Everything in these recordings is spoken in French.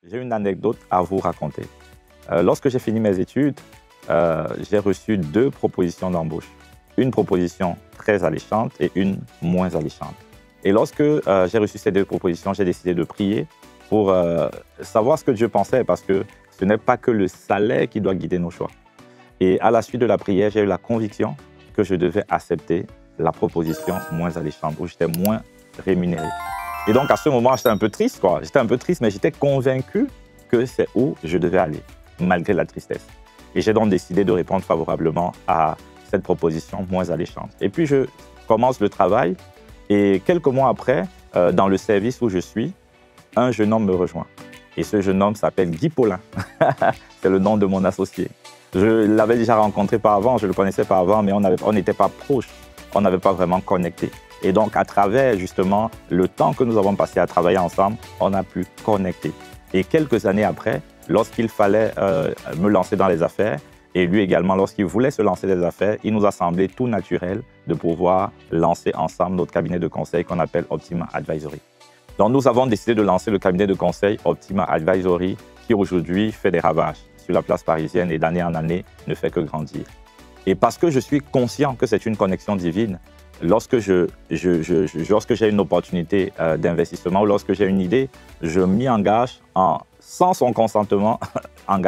J'ai une anecdote à vous raconter. Lorsque j'ai fini mes études, j'ai reçu 2 propositions d'embauche. Une proposition très alléchante et une moins alléchante. Et lorsque j'ai reçu ces 2 propositions, j'ai décidé de prier pour savoir ce que Dieu pensait, parce que ce n'est pas que le salaire qui doit guider nos choix. Et à la suite de la prière, j'ai eu la conviction que je devais accepter la proposition moins alléchante, où j'étais moins rémunéré. Et donc, à ce moment, j'étais un peu triste, quoi. J'étais un peu triste, mais j'étais convaincu que c'est où je devais aller, malgré la tristesse. Et j'ai donc décidé de répondre favorablement à cette proposition moins alléchante. Et puis, je commence le travail. Et quelques mois après, dans le service où je suis, un jeune homme me rejoint. Et ce jeune homme s'appelle Guy Paulin. C'est le nom de mon associé. Je l'avais déjà rencontré par avant, je le connaissais par avant, mais on n'était pas proches. On n'avait pas vraiment connecté. Et donc, à travers, justement, le temps que nous avons passé à travailler ensemble, on a pu connecter. Et quelques années après, lorsqu'il fallait me lancer dans les affaires, et lui également, lorsqu'il voulait se lancer dans les affaires, il nous a semblé tout naturel de pouvoir lancer ensemble notre cabinet de conseil qu'on appelle Optima Advisory. Donc, nous avons décidé de lancer le cabinet de conseil Optima Advisory, qui aujourd'hui fait des ravages sur la place parisienne et d'année en année ne fait que grandir. Et parce que je suis conscient que c'est une connexion divine, lorsque j'ai une opportunité d'investissement ou lorsque j'ai une idée, je m'y engage sans son consentement, en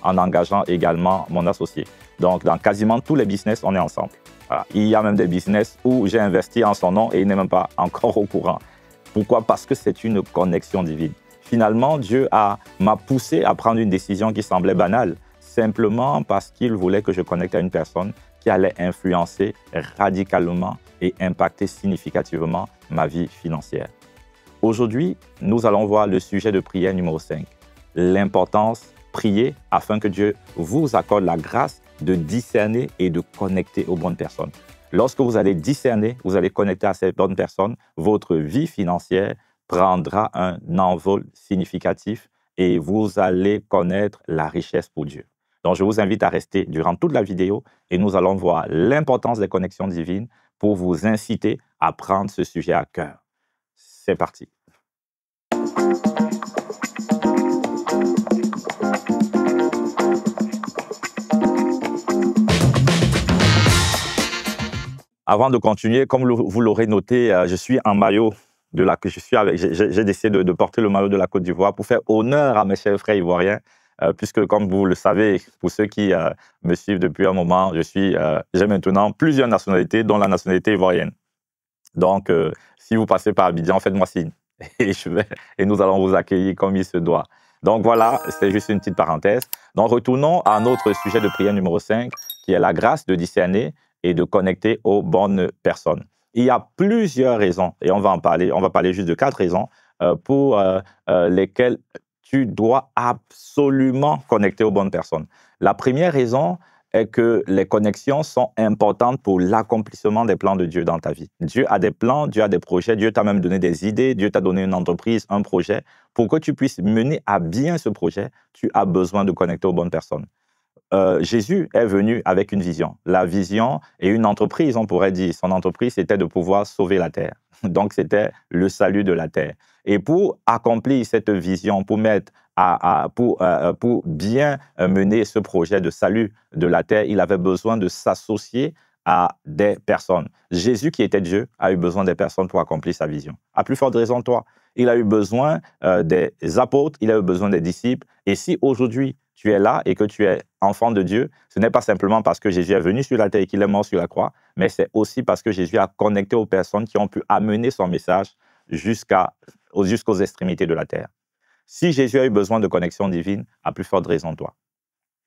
engageant également mon associé. Donc, dans quasiment tous les business, on est ensemble. Voilà. Il y a même des business où j'ai investi en son nom et il n'est même pas encore au courant. Pourquoi? Parce que c'est une connexion divine. Finalement, Dieu m'a poussé à prendre une décision qui semblait banale, simplement parce qu'il voulait que je connecte à une personne qui allait influencer radicalement et impacter significativement ma vie financière. Aujourd'hui, nous allons voir le sujet de prière numéro 5. L'importance, prier afin que Dieu vous accorde la grâce de discerner et de connecter aux bonnes personnes. Lorsque vous allez discerner, vous allez connecter à ces bonnes personnes, votre vie financière prendra un envol significatif et vous allez connaître la richesse pour Dieu. Donc, je vous invite à rester durant toute la vidéo et nous allons voir l'importance des connexions divines pour vous inciter à prendre ce sujet à cœur. C'est parti. Avant de continuer, comme vous l'aurez noté, je suis en maillot de la que je suis avec. J'ai décidé de porter le maillot de la Côte d'Ivoire pour faire honneur à mes chers frères ivoiriens, puisque comme vous le savez, pour ceux qui me suivent depuis un moment, j'ai maintenant plusieurs nationalités, dont la nationalité ivoirienne. Donc, si vous passez par Abidjan, faites-moi signe et nous allons vous accueillir comme il se doit. Donc voilà, c'est juste une petite parenthèse. Donc retournons à notre sujet de prière numéro 5, qui est la grâce de discerner et de connecter aux bonnes personnes. Il y a plusieurs raisons, et on va parler juste de 4 raisons pour lesquelles tu dois absolument connecter aux bonnes personnes. La première raison est que les connexions sont importantes pour l'accomplissement des plans de Dieu dans ta vie. Dieu a des plans, Dieu a des projets, Dieu t'a même donné des idées, Dieu t'a donné une entreprise, un projet. Pour que tu puisses mener à bien ce projet, tu as besoin de connecter aux bonnes personnes. Jésus est venu avec une vision. La vision et une entreprise, on pourrait dire. Son entreprise, c'était de pouvoir sauver la terre. Donc, c'était le salut de la terre. Et pour accomplir cette vision, pour bien mener ce projet de salut de la terre, il avait besoin de s'associer à des personnes. Jésus, qui était Dieu, a eu besoin des personnes pour accomplir sa vision. À plus forte raison, toi, il a eu besoin des apôtres, il a eu besoin des disciples. Et si aujourd'hui, tu es là et que tu es enfant de Dieu, ce n'est pas simplement parce que Jésus est venu sur la terre et qu'il est mort sur la croix, mais c'est aussi parce que Jésus a connecté aux personnes qui ont pu amener son message jusqu'aux extrémités de la terre. Si Jésus a eu besoin de connexion divine, à plus forte raison, toi.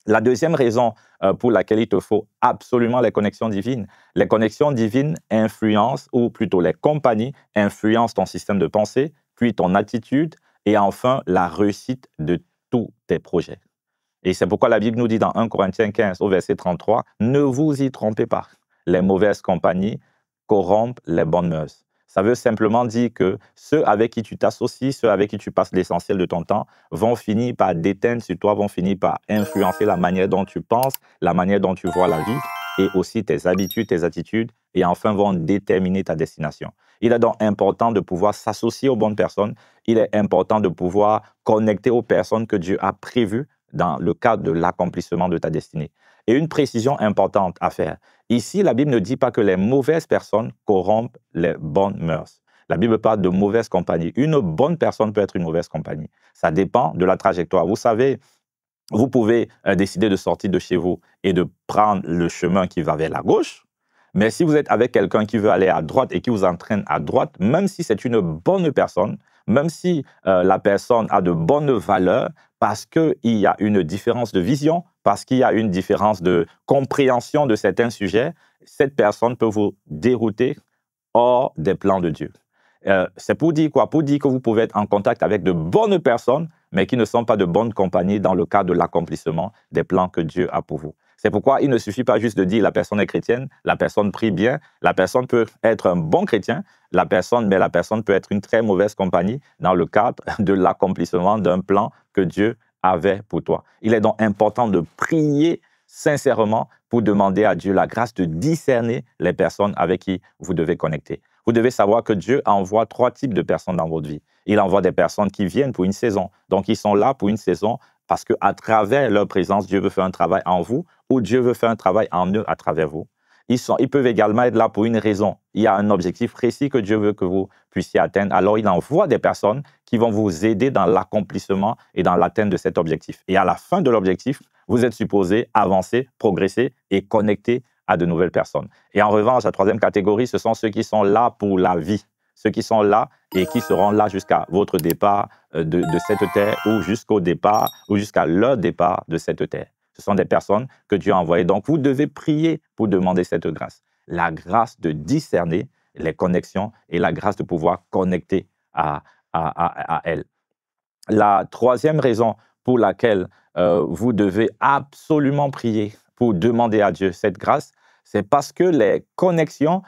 La deuxième raison pour laquelle il te faut absolument les connexions divines influencent, ou plutôt les compagnies influencent ton système de pensée, puis ton attitude et enfin la réussite de tous tes projets. Et c'est pourquoi la Bible nous dit dans 1 Corinthiens 15 au verset 33, « Ne vous y trompez pas, les mauvaises compagnies corrompent les bonnes mœurs. » Ça veut simplement dire que ceux avec qui tu t'associes, ceux avec qui tu passes l'essentiel de ton temps, vont finir par déteindre sur toi, vont finir par influencer la manière dont tu penses, la manière dont tu vois la vie, et aussi tes habitudes, tes attitudes, et enfin vont déterminer ta destination. Il est donc important de pouvoir s'associer aux bonnes personnes. Il est important de pouvoir connecter aux personnes que Dieu a prévues dans le cadre de l'accomplissement de ta destinée. Et une précision importante à faire. Ici, la Bible ne dit pas que les mauvaises personnes corrompent les bonnes mœurs. La Bible parle de mauvaise compagnie. Une bonne personne peut être une mauvaise compagnie. Ça dépend de la trajectoire. Vous savez, vous pouvez décider de sortir de chez vous et de prendre le chemin qui va vers la gauche. Mais si vous êtes avec quelqu'un qui veut aller à droite et qui vous entraîne à droite, même si c'est une bonne personne, même si la personne a de bonnes valeurs, parce qu'il y a une différence de vision, parce qu'il y a une différence de compréhension de certains sujets, cette personne peut vous dérouter hors des plans de Dieu. C'est pour dire quoi? Pour dire que vous pouvez être en contact avec de bonnes personnes, mais qui ne sont pas de bonne compagnie dans le cadre de l'accomplissement des plans que Dieu a pour vous. C'est pourquoi il ne suffit pas juste de dire la personne est chrétienne, la personne prie bien, la personne peut être un bon chrétien, mais la personne peut être une très mauvaise compagnie dans le cadre de l'accomplissement d'un plan que Dieu avait pour toi. Il est donc important de prier sincèrement pour demander à Dieu la grâce de discerner les personnes avec qui vous devez connecter. Vous devez savoir que Dieu envoie 3 types de personnes dans votre vie. Il envoie des personnes qui viennent pour une saison. Donc, ils sont là pour une saison parce qu'à travers leur présence, Dieu veut faire un travail en vous ou Dieu veut faire un travail en eux à travers vous. Ils peuvent également être là pour une raison. Il y a un objectif précis que Dieu veut que vous puissiez atteindre. Alors, il envoie des personnes qui vont vous aider dans l'accomplissement et dans l'atteinte de cet objectif. Et à la fin de l'objectif, vous êtes supposé avancer, progresser et connecter à de nouvelles personnes. Et en revanche, la 3e catégorie, ce sont ceux qui sont là pour la vie. Ceux qui sont là et qui seront là jusqu'à votre départ de cette terre ou jusqu'au départ ou jusqu'à leur départ de cette terre. Ce sont des personnes que Dieu a envoyées. Donc, vous devez prier pour demander cette grâce. La grâce de discerner les connexions et la grâce de pouvoir connecter à elles. La 3e raison pour laquelle vous devez absolument prier pour demander à Dieu cette grâce, c'est parce que les connexions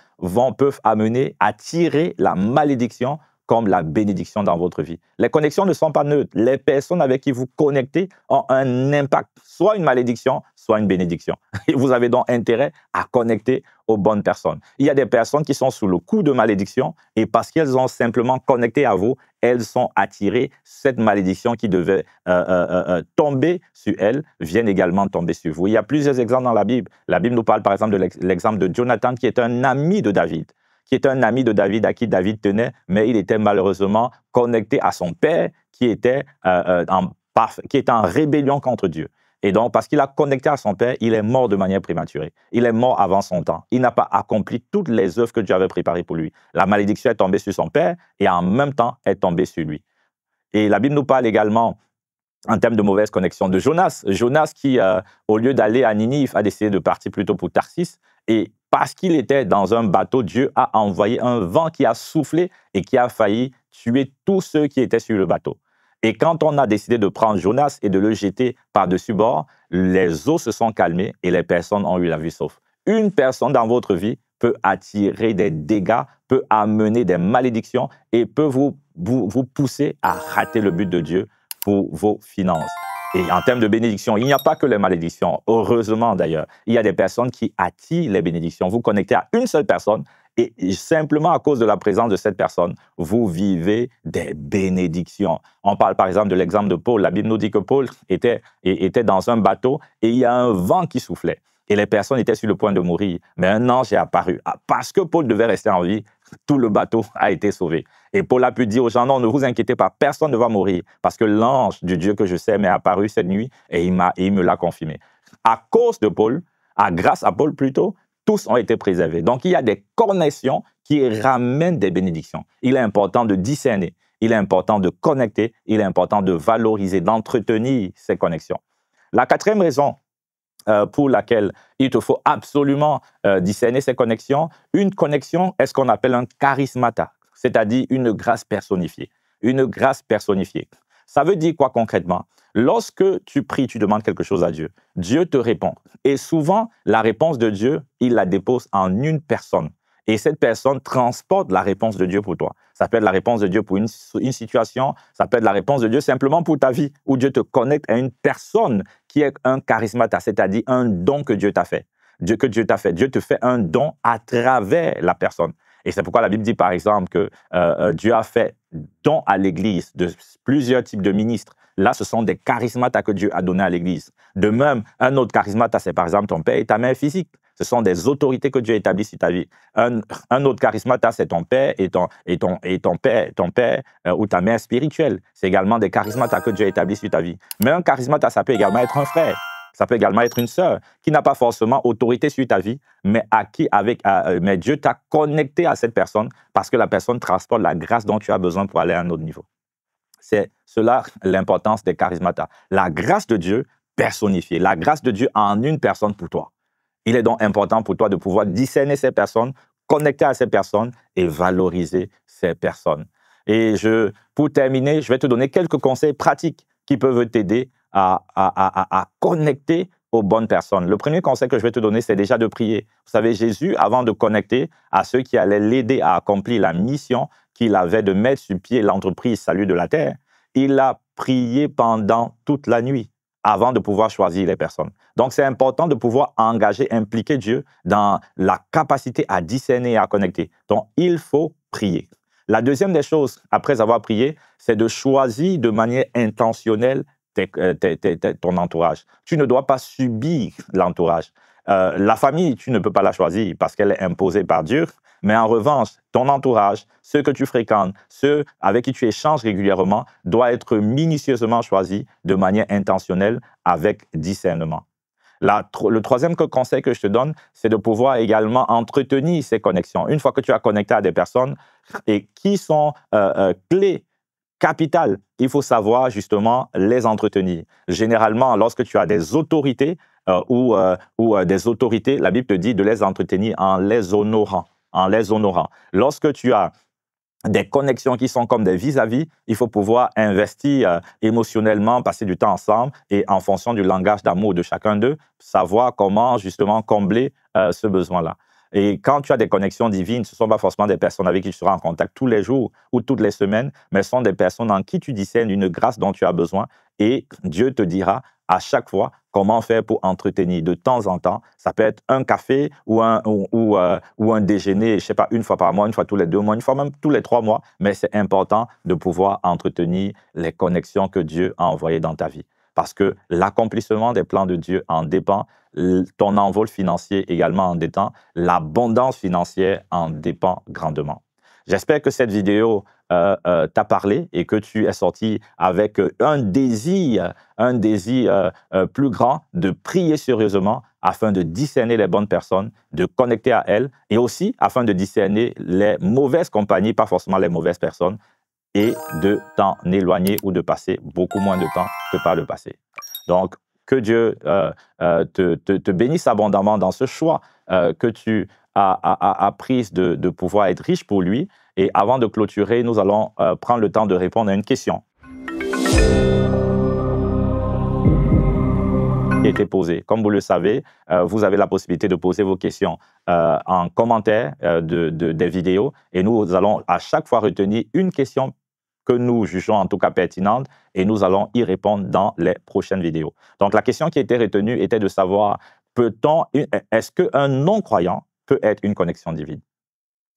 peuvent amener à tirer la malédiction comme la bénédiction dans votre vie. Les connexions ne sont pas neutres. Les personnes avec qui vous connectez ont un impact, soit une malédiction, soit une bénédiction. Et vous avez donc intérêt à connecter aux bonnes personnes. Il y a des personnes qui sont sous le coup de malédiction et parce qu'elles ont simplement connecté à vous, elles sont attirées. Cette malédiction qui devait tomber sur elles vient également tomber sur vous. Il y a plusieurs exemples dans la Bible. La Bible nous parle par exemple de l'exemple de Jonathan qui est un ami de David. À qui David tenait, mais il était malheureusement connecté à son père qui était en rébellion contre Dieu. Et donc, parce qu'il a connecté à son père, il est mort de manière prématurée. Il est mort avant son temps. Il n'a pas accompli toutes les œuvres que Dieu avait préparées pour lui. La malédiction est tombée sur son père et en même temps est tombée sur lui. Et la Bible nous parle également, en termes de mauvaise connexion, de Jonas. Jonas qui, au lieu d'aller à Ninive, a décidé de partir plutôt pour Tarsis. Et parce qu'il était dans un bateau, Dieu a envoyé un vent qui a soufflé et qui a failli tuer tous ceux qui étaient sur le bateau. Et quand on a décidé de prendre Jonas et de le jeter par-dessus bord, les eaux se sont calmées et les personnes ont eu la vie sauve. Une personne dans votre vie peut attirer des dégâts, peut amener des malédictions et peut vous pousser à rater le but de Dieu pour vos finances. Et en termes de bénédictions, il n'y a pas que les malédictions, heureusement d'ailleurs. Il y a des personnes qui attirent les bénédictions. Vous connectez à une seule personne et simplement à cause de la présence de cette personne, vous vivez des bénédictions. On parle par exemple de l'exemple de Paul. La Bible nous dit que Paul était dans un bateau et il y a un vent qui soufflait. Et les personnes étaient sur le point de mourir. Mais un ange est apparu. Parce que Paul devait rester en vie, tout le bateau a été sauvé. Et Paul a pu dire aux gens, non, ne vous inquiétez pas, personne ne va mourir. Parce que l'ange du Dieu que je sais m'est apparu cette nuit et il me l'a confirmé. À cause de Paul, grâce à Paul plutôt, tous ont été préservés. Donc, il y a des connexions qui ramènent des bénédictions. Il est important de discerner, il est important de connecter, il est important de valoriser, d'entretenir ces connexions. La 4e raison pour laquelle il te faut absolument discerner ces connexions, une connexion est ce qu'on appelle un charismata, c'est-à-dire une grâce personnifiée. Une grâce personnifiée. Ça veut dire quoi concrètement? Lorsque tu pries, tu demandes quelque chose à Dieu, Dieu te répond. Et souvent, la réponse de Dieu, il la dépose en une personne. Et cette personne transporte la réponse de Dieu pour toi. Ça peut être la réponse de Dieu pour une situation, ça peut être la réponse de Dieu simplement pour ta vie, où Dieu te connecte à une personne qui est un charismata, c'est-à-dire un don que Dieu t'a fait. Dieu te fait un don à travers la personne. Et c'est pourquoi la Bible dit, par exemple, que Dieu a fait don à l'Église de plusieurs types de ministres. Là, ce sont des charismates que Dieu a donnés à l'Église. De même, un autre charismate, c'est par exemple ton père et ta mère physique. Ce sont des autorités que Dieu établit sur ta vie. Un autre charismate, c'est ton père et ton père ou ta mère spirituelle. C'est également des charismates que Dieu établit sur ta vie. Mais un charismate, ça peut également être un frère. Ça peut également être une sœur qui n'a pas forcément autorité sur ta vie, mais mais Dieu t'a connecté à cette personne parce que la personne transporte la grâce dont tu as besoin pour aller à un autre niveau. C'est cela l'importance des charismatas. La grâce de Dieu personnifiée, la grâce de Dieu en une personne pour toi. Il est donc important pour toi de pouvoir discerner ces personnes, connecter à ces personnes et valoriser ces personnes. Et pour terminer, je vais te donner quelques conseils pratiques qui peuvent t'aider à connecter aux bonnes personnes. Le premier conseil que je vais te donner, c'est déjà de prier. Vous savez, Jésus, avant de connecter à ceux qui allaient l'aider à accomplir la mission qu'il avait de mettre sur pied l'entreprise Salut de la Terre, il a prié pendant toute la nuit avant de pouvoir choisir les personnes. Donc, c'est important de pouvoir engager, impliquer Dieu dans la capacité à discerner et à connecter. Donc, il faut prier. La deuxième des choses, après avoir prié, c'est de choisir de manière intentionnelle ton entourage. Tu ne dois pas subir l'entourage. La famille, tu ne peux pas la choisir parce qu'elle est imposée par Dieu. Mais en revanche, ton entourage, ceux que tu fréquentes, ceux avec qui tu échanges régulièrement, doit être minutieusement choisi de manière intentionnelle avec discernement. Le troisième conseil que je te donne, c'est de pouvoir également entretenir ces connexions. Une fois que tu as connecté à des personnes et qui sont clés, capitales, il faut savoir justement les entretenir. Généralement, lorsque tu as des autorités ou des autorités, la Bible te dit de les entretenir en les honorant. Lorsque tu as des connexions qui sont comme des vis-à-vis, il faut pouvoir investir émotionnellement, passer du temps ensemble et en fonction du langage d'amour de chacun d'eux, savoir comment justement combler ce besoin-là. Et quand tu as des connexions divines, ce ne sont pas forcément des personnes avec qui tu seras en contact tous les jours ou toutes les semaines, mais ce sont des personnes en qui tu discernes une grâce dont tu as besoin et Dieu te dira à chaque fois comment faire pour entretenir. De temps en temps, ça peut être un café ou un déjeuner, je ne sais pas, une fois par mois, une fois tous les 2 mois, une fois même tous les 3 mois, mais c'est important de pouvoir entretenir les connexions que Dieu a envoyées dans ta vie. Parce que l'accomplissement des plans de Dieu en dépend, ton envol financier également en dépend, l'abondance financière en dépend grandement. J'espère que cette vidéo t'a parlé et que tu es sorti avec un désir plus grand de prier sérieusement afin de discerner les bonnes personnes, de connecter à elles et aussi afin de discerner les mauvaises compagnies, pas forcément les mauvaises personnes, et de t'en éloigner ou de passer beaucoup moins de temps que par le passé. Donc, que Dieu te bénisse abondamment dans ce choix que tu as pris de pouvoir être riche pour lui. Et avant de clôturer, nous allons prendre le temps de répondre à une question qui a été posée. Comme vous le savez, vous avez la possibilité de poser vos questions en commentaire des vidéos et nous allons à chaque fois retenir une question que nous jugeons en tout cas pertinente et nous allons y répondre dans les prochaines vidéos. Donc, la question qui a été retenue était de savoir, est-ce qu'un non-croyant peut être une connexion divine?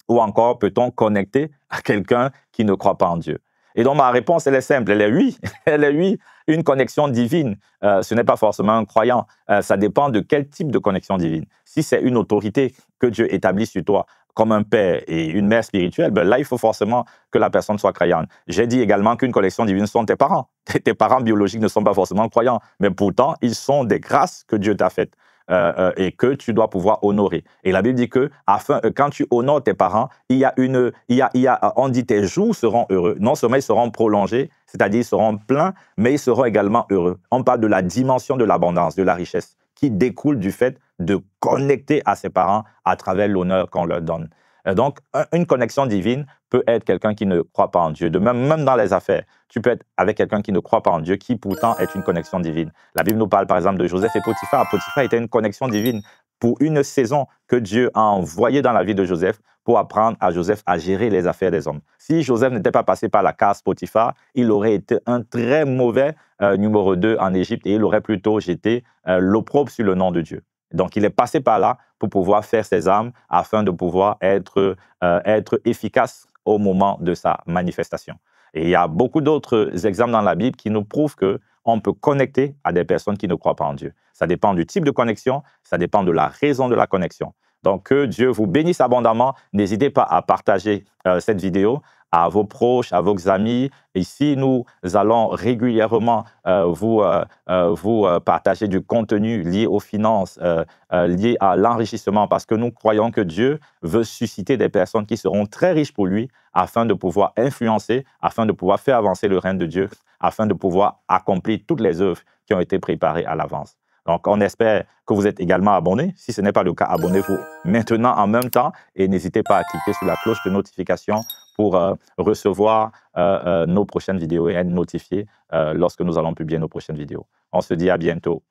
Ou encore, peut-on connecter à quelqu'un qui ne croit pas en Dieu? Et donc, ma réponse, elle est simple, elle est oui. Elle est oui, une connexion divine. Ce n'est pas forcément un croyant. Ça dépend de quel type de connexion divine. Si c'est une autorité que Dieu établit sur toi, comme un père et une mère spirituelle, ben là, il faut forcément que la personne soit croyante. J'ai dit également qu'une connexion divine sont tes parents. Tes parents biologiques ne sont pas forcément croyants, mais pourtant, ils sont des grâces que Dieu t'a faites. Et que tu dois pouvoir honorer. Et la Bible dit que quand tu honores tes parents, on dit tes jours seront heureux. Non seulement ils seront prolongés, c'est-à-dire ils seront pleins, mais ils seront également heureux. On parle de la dimension de l'abondance, de la richesse, qui découle du fait de connecter à ses parents à travers l'honneur qu'on leur donne. Donc, une connexion divine peut être quelqu'un qui ne croit pas en Dieu. De même dans les affaires, tu peux être avec quelqu'un qui ne croit pas en Dieu, qui pourtant est une connexion divine. La Bible nous parle par exemple de Joseph et Potiphar. Potiphar était une connexion divine pour une saison que Dieu a envoyée dans la vie de Joseph pour apprendre à Joseph à gérer les affaires des hommes. Si Joseph n'était pas passé par la case Potiphar, il aurait été un très mauvais numéro 2 en Égypte et il aurait plutôt jeté l'opprobre sur le nom de Dieu. Donc, il est passé par là pour pouvoir faire ses armes afin de pouvoir être efficace au moment de sa manifestation. Et il y a beaucoup d'autres exemples dans la Bible qui nous prouvent qu'on peut connecter à des personnes qui ne croient pas en Dieu. Ça dépend du type de connexion, ça dépend de la raison de la connexion. Donc, que Dieu vous bénisse abondamment. N'hésitez pas à partager cette vidéo à vos proches, à vos amis. Ici, nous allons régulièrement vous partager du contenu lié aux finances, lié à l'enrichissement, parce que nous croyons que Dieu veut susciter des personnes qui seront très riches pour lui, afin de pouvoir influencer, afin de pouvoir faire avancer le règne de Dieu, afin de pouvoir accomplir toutes les œuvres qui ont été préparées à l'avance. Donc, on espère que vous êtes également abonnés. Si ce n'est pas le cas, abonnez-vous maintenant en même temps et n'hésitez pas à cliquer sur la cloche de notification pour recevoir nos prochaines vidéos et être notifié lorsque nous allons publier nos prochaines vidéos. On se dit à bientôt.